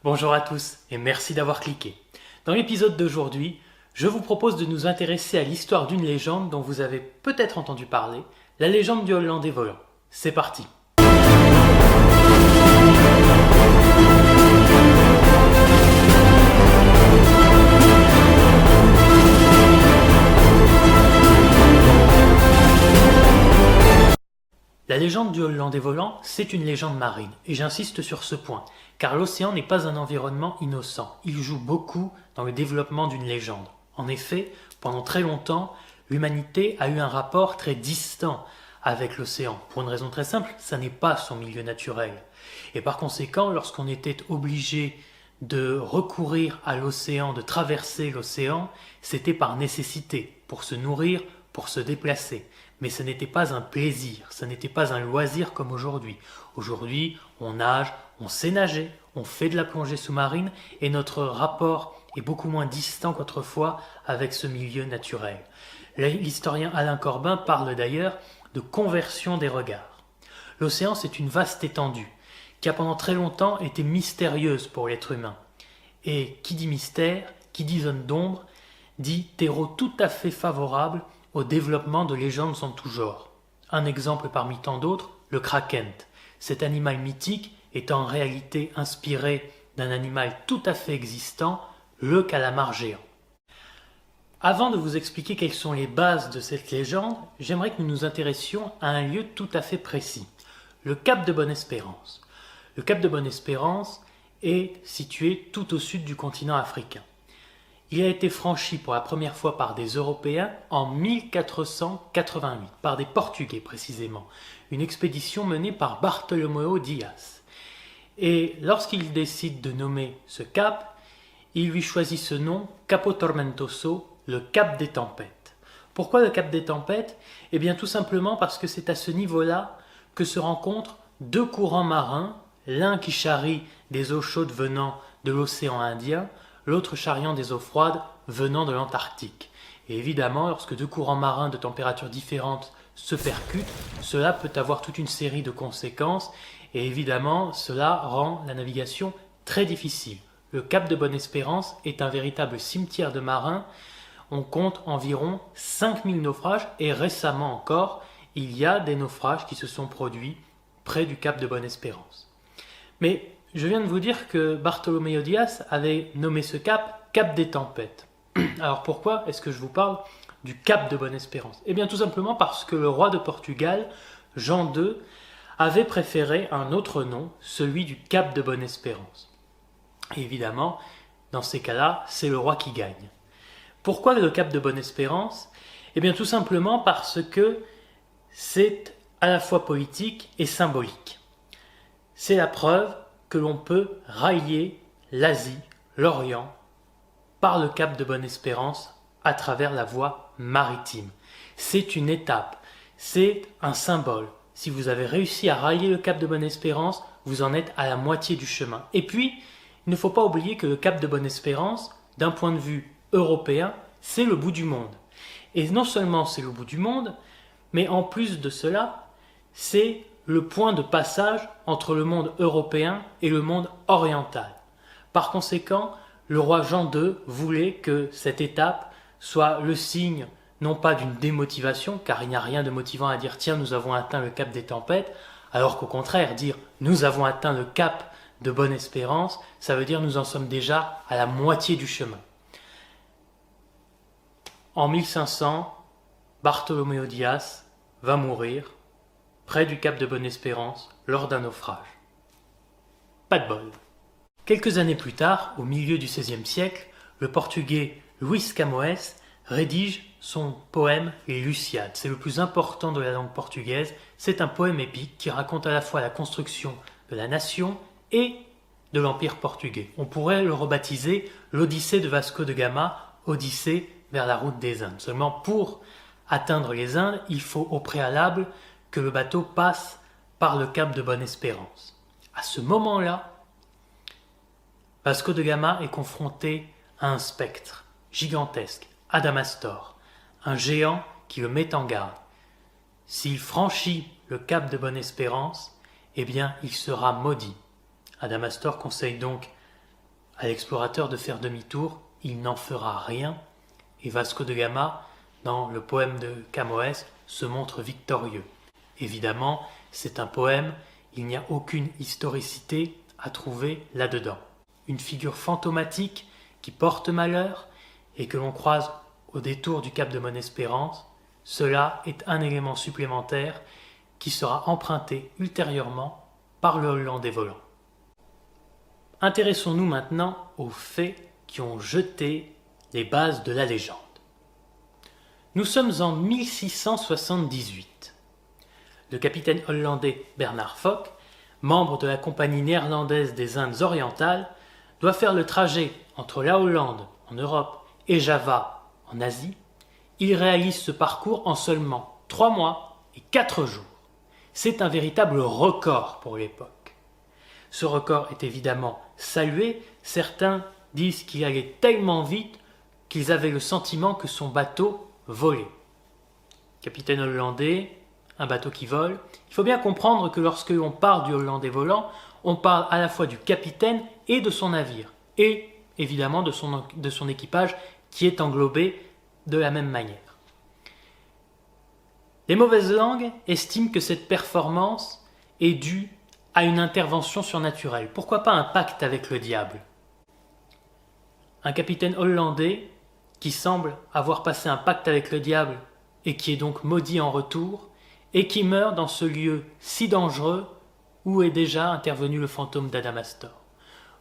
Bonjour à tous et merci d'avoir cliqué. Dans l'épisode d'aujourd'hui, je vous propose de nous intéresser à l'histoire d'une légende dont vous avez peut-être entendu parler, la légende du Hollandais volant. C'est parti. La légende du Hollandais volant, c'est une légende marine, et j'insiste sur ce point, car l'océan n'est pas un environnement innocent, il joue beaucoup dans le développement d'une légende. En effet, pendant très longtemps, l'humanité a eu un rapport très distant avec l'océan, pour une raison très simple, ça n'est pas son milieu naturel. Et par conséquent, lorsqu'on était obligé de recourir à l'océan, de traverser l'océan, c'était par nécessité, pour se nourrir, pour se déplacer. Mais ce n'était pas un plaisir, ce n'était pas un loisir comme aujourd'hui. Aujourd'hui, on nage, on sait nager, on fait de la plongée sous-marine et notre rapport est beaucoup moins distant qu'autrefois avec ce milieu naturel. L'historien Alain Corbin parle d'ailleurs de conversion des regards. L'océan, c'est une vaste étendue qui a pendant très longtemps été mystérieuse pour l'être humain. Et qui dit mystère, qui dit zone d'ombre, dit terreau tout à fait favorable au développement de légendes en tout genre. Un exemple parmi tant d'autres, le kraken. Cet animal mythique est en réalité inspiré d'un animal tout à fait existant, le calamar géant. Avant de vous expliquer quelles sont les bases de cette légende, j'aimerais que nous nous intéressions à un lieu tout à fait précis, le cap de Bonne-Espérance. Le cap de Bonne-Espérance est situé tout au sud du continent africain. Il a été franchi pour la première fois par des Européens en 1488, par des Portugais précisément, une expédition menée par Bartolomeu Dias. Et lorsqu'il décide de nommer ce cap, il lui choisit ce nom, Capo Tormentoso, le cap des tempêtes. Pourquoi le cap des tempêtes? Eh bien tout simplement parce que c'est à ce niveau-là que se rencontrent deux courants marins, l'un qui charrie des eaux chaudes venant de l'océan Indien, l'autre charriant des eaux froides venant de l'Antarctique. Et évidemment, lorsque deux courants marins de températures différentes se percutent, cela peut avoir toute une série de conséquences, et évidemment, cela rend la navigation très difficile. Le cap de Bonne-Espérance est un véritable cimetière de marins. On compte environ 5000 naufrages, et récemment encore, il y a des naufrages qui se sont produits près du cap de Bonne-Espérance. Mais je viens de vous dire que Bartolomeu Dias avait nommé ce cap des tempêtes. Alors pourquoi est-ce que je vous parle du cap de Bonne-Espérance? Eh bien tout simplement parce que le roi de Portugal, Jean II, avait préféré un autre nom, celui du cap de Bonne-Espérance. Et évidemment, dans ces cas-là, c'est le roi qui gagne. Pourquoi le cap de Bonne-Espérance? Eh bien tout simplement parce que c'est à la fois politique et symbolique. C'est la preuve que l'on peut rallier l'Asie, l'Orient, par le cap de Bonne-Espérance à travers la voie maritime. C'est une étape, c'est un symbole. Si vous avez réussi à rallier le cap de Bonne-Espérance, vous en êtes à la moitié du chemin. Et puis, il ne faut pas oublier que le cap de Bonne-Espérance, d'un point de vue européen, c'est le bout du monde. Et non seulement c'est le bout du monde, mais en plus de cela, c'est le point de passage entre le monde européen et le monde oriental. Par conséquent, le roi Jean II voulait que cette étape soit le signe non pas d'une démotivation, car il n'y a rien de motivant à dire « tiens, nous avons atteint le cap des tempêtes », alors qu'au contraire, dire « nous avons atteint le cap de Bonne-Espérance », ça veut dire « nous en sommes déjà à la moitié du chemin ». En 1500, Bartolomeu Dias va mourir près du cap de Bonne-Espérance lors d'un naufrage. Pas de bol. Quelques années plus tard, au milieu du XVIe siècle, le portugais Luís Camões rédige son poème Les Lusiades. C'est le plus important de la langue portugaise. C'est un poème épique qui raconte à la fois la construction de la nation et de l'Empire portugais. On pourrait le rebaptiser l'Odyssée de Vasco de Gama, Odyssée vers la route des Indes. Seulement pour atteindre les Indes, il faut au préalable que le bateau passe par le cap de Bonne-Espérance. À ce moment-là, Vasco de Gama est confronté à un spectre gigantesque, Adamastor, un géant qui le met en garde. S'il franchit le cap de Bonne-Espérance, eh bien il sera maudit. Adamastor conseille donc à l'explorateur de faire demi-tour, il n'en fera rien, et Vasco de Gama, dans le poème de Camões, se montre victorieux. Évidemment, c'est un poème, il n'y a aucune historicité à trouver là-dedans. Une figure fantomatique qui porte malheur et que l'on croise au détour du cap de Bonne-Espérance, cela est un élément supplémentaire qui sera emprunté ultérieurement par le Hollandais volant. Intéressons-nous maintenant aux faits qui ont jeté les bases de la légende. Nous sommes en 1678. Le capitaine hollandais Bernard Fock, membre de la Compagnie néerlandaise des Indes orientales, doit faire le trajet entre la Hollande, en Europe, et Java, en Asie. Il réalise ce parcours en seulement 3 mois et 4 jours. C'est un véritable record pour l'époque. Ce record est évidemment salué. Certains disent qu'il allait tellement vite qu'ils avaient le sentiment que son bateau volait. Capitaine hollandais, un bateau qui vole. Il faut bien comprendre que lorsque l'on parle du Hollandais volant, on parle à la fois du capitaine et de son navire, et évidemment de son équipage qui est englobé de la même manière. Les mauvaises langues estiment que cette performance est due à une intervention surnaturelle. Pourquoi pas un pacte avec le diable? Un capitaine hollandais qui semble avoir passé un pacte avec le diable et qui est donc maudit en retour, et qui meurt dans ce lieu si dangereux où est déjà intervenu le fantôme d'Adamastor.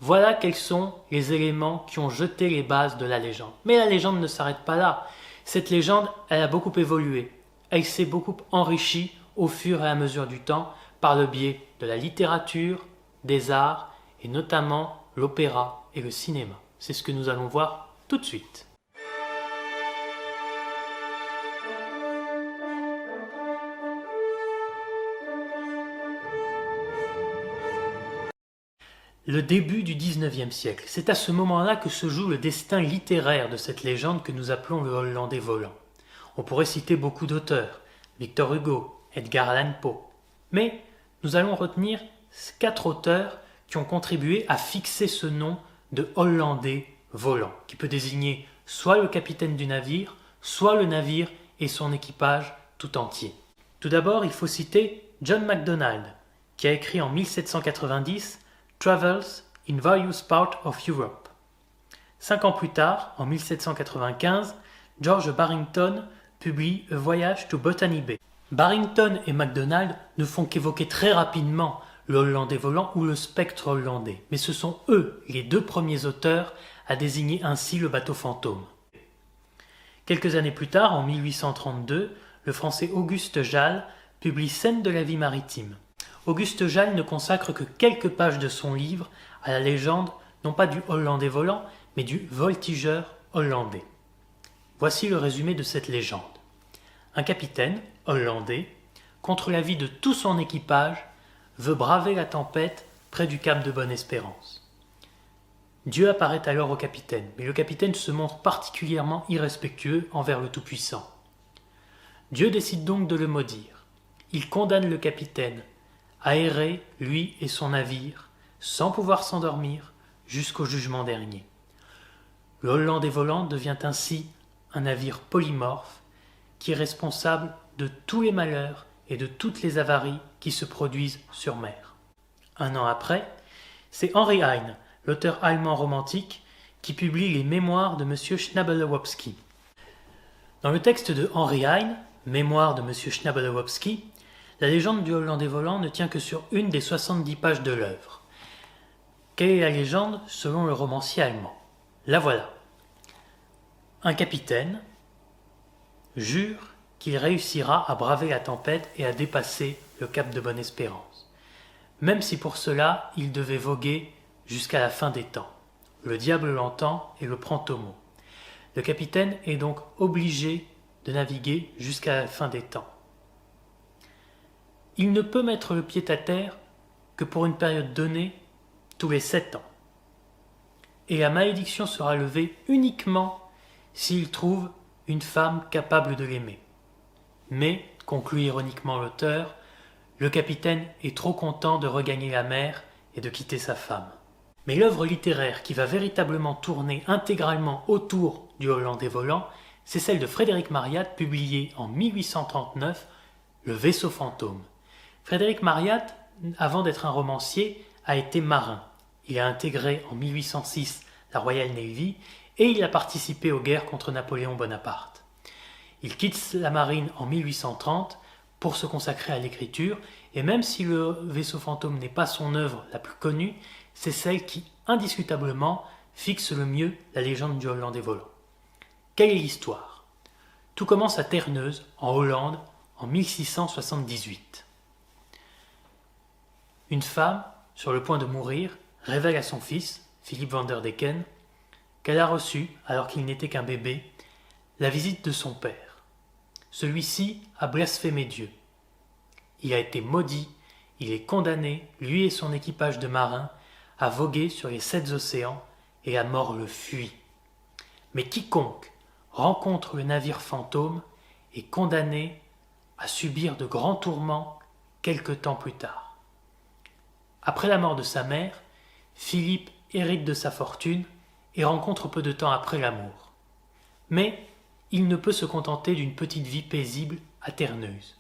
Voilà quels sont les éléments qui ont jeté les bases de la légende. Mais la légende ne s'arrête pas là. Cette légende, elle a beaucoup évolué. Elle s'est beaucoup enrichie au fur et à mesure du temps par le biais de la littérature, des arts et notamment l'opéra et le cinéma. C'est ce que nous allons voir tout de suite. Le début du XIXe siècle, c'est à ce moment-là que se joue le destin littéraire de cette légende que nous appelons le Hollandais volant. On pourrait citer beaucoup d'auteurs, Victor Hugo, Edgar Allan Poe, mais nous allons retenir 4 auteurs qui ont contribué à fixer ce nom de Hollandais volant, qui peut désigner soit le capitaine du navire, soit le navire et son équipage tout entier. Tout d'abord, il faut citer John Macdonald, qui a écrit en 1790 Travels in Various Parts of Europe. 5 ans plus tard, en 1795, George Barrington publie A Voyage to Botany Bay. Barrington et Macdonald ne font qu'évoquer très rapidement le Hollandais volant ou le spectre hollandais, mais ce sont eux les 2 premiers auteurs à désigner ainsi le bateau fantôme. Quelques années plus tard, en 1832, le français Auguste Jalles publie Scènes de la vie maritime. Auguste Jalles ne consacre que quelques pages de son livre à la légende, non pas du Hollandais volant, mais du voltigeur hollandais. Voici le résumé de cette légende. Un capitaine, hollandais, contre l'avis de tout son équipage, veut braver la tempête près du cap de Bonne-Espérance. Dieu apparaît alors au capitaine, mais le capitaine se montre particulièrement irrespectueux envers le Tout-Puissant. Dieu décide donc de le maudire. Il condamne le capitaine à errer, lui et son navire, sans pouvoir s'endormir, jusqu'au jugement dernier. Le Hollandais volant devient ainsi un navire polymorphe qui est responsable de tous les malheurs et de toutes les avaries qui se produisent sur mer. 1 an après, c'est Henry Heine, l'auteur allemand romantique, qui publie les Mémoires de M. Schnabelewopski. Dans le texte de Henry Heine, Mémoires de M. Schnabelewopski, la légende du Hollandais volant ne tient que sur une des 70 pages de l'œuvre. Quelle est la légende selon le romancier allemand? La voilà. Un capitaine jure qu'il réussira à braver la tempête et à dépasser le cap de Bonne-Espérance, même si pour cela il devait voguer jusqu'à la fin des temps. Le diable l'entend et le prend au mot. Le capitaine est donc obligé de naviguer jusqu'à la fin des temps. Il ne peut mettre le pied à terre que pour une période donnée tous les 7 ans. Et la malédiction sera levée uniquement s'il trouve une femme capable de l'aimer. Mais, conclut ironiquement l'auteur, le capitaine est trop content de regagner la mer et de quitter sa femme. Mais l'œuvre littéraire qui va véritablement tourner intégralement autour du Hollandais volant, c'est celle de Frédéric Marryat, publiée en 1839, Le vaisseau fantôme. Frédéric Marryat, avant d'être un romancier, a été marin. Il a intégré en 1806 la Royal Navy et il a participé aux guerres contre Napoléon Bonaparte. Il quitte la marine en 1830 pour se consacrer à l'écriture, et même si le vaisseau fantôme n'est pas son œuvre la plus connue, c'est celle qui, indiscutablement, fixe le mieux la légende du Hollandais volant. Quelle est l'histoire? Tout commence à Terneuse, en Hollande, en 1678. Une femme, sur le point de mourir, révèle à son fils, Philippe van der Decken, qu'elle a reçu, alors qu'il n'était qu'un bébé, la visite de son père. Celui-ci a blasphémé Dieu. Il a été maudit, il est condamné, lui et son équipage de marins, à voguer sur les 7 océans, et la mort le fuit. Mais quiconque rencontre le navire fantôme est condamné à subir de grands tourments quelque temps plus tard. Après la mort de sa mère, Philippe hérite de sa fortune et rencontre peu de temps après l'amour. Mais il ne peut se contenter d'une petite vie paisible à Terneuse.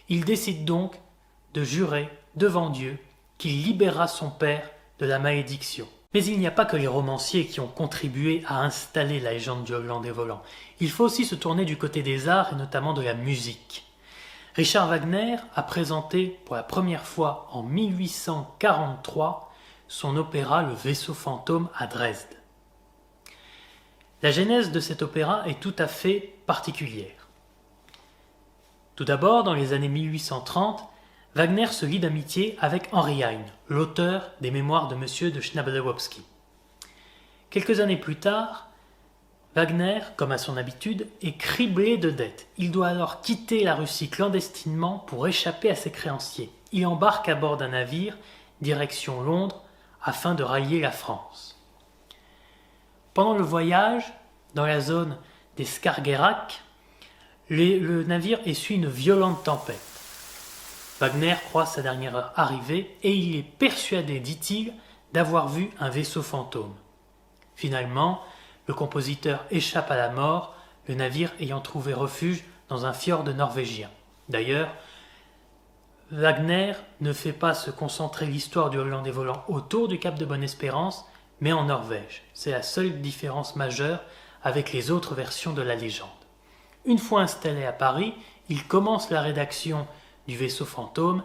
Il décide donc de jurer devant Dieu qu'il libérera son père de la malédiction. Mais il n'y a pas que les romanciers qui ont contribué à installer la légende du Hollandais volant. Il faut aussi se tourner du côté des arts et notamment de la musique. Richard Wagner a présenté pour la première fois en 1843 son opéra Le vaisseau fantôme à Dresde. La genèse de cet opéra est tout à fait particulière. Tout d'abord, dans les années 1830, Wagner se lie d'amitié avec Henry Heine, l'auteur des mémoires de M. de Schnabelowski. Quelques années plus tard, Wagner, comme à son habitude, est criblé de dettes. Il doit alors quitter la Russie clandestinement pour échapper à ses créanciers. Il embarque à bord d'un navire, direction Londres, afin de rallier la France. Pendant le voyage, dans la zone des Skagerrak, le navire essuie une violente tempête. Wagner croit sa dernière arrivée et il est persuadé, dit-il, d'avoir vu un vaisseau fantôme. Finalement, le compositeur échappe à la mort, le navire ayant trouvé refuge dans un fjord norvégien. D'ailleurs, Wagner ne fait pas se concentrer l'histoire du Hollandais volant autour du cap de Bonne-Espérance, mais en Norvège. C'est la seule différence majeure avec les autres versions de la légende. Une fois installé à Paris, il commence la rédaction du vaisseau fantôme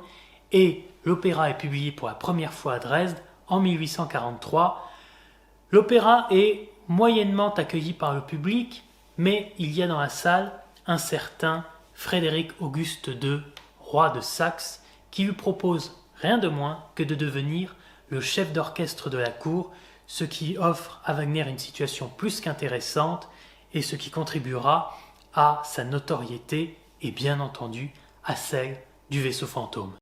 et l'opéra est publié pour la première fois à Dresde en 1843. L'opéra est moyennement accueilli par le public, mais il y a dans la salle un certain Frédéric Auguste II, roi de Saxe, qui lui propose rien de moins que de devenir le chef d'orchestre de la cour, ce qui offre à Wagner une situation plus qu'intéressante et ce qui contribuera à sa notoriété et bien entendu à celle du vaisseau fantôme.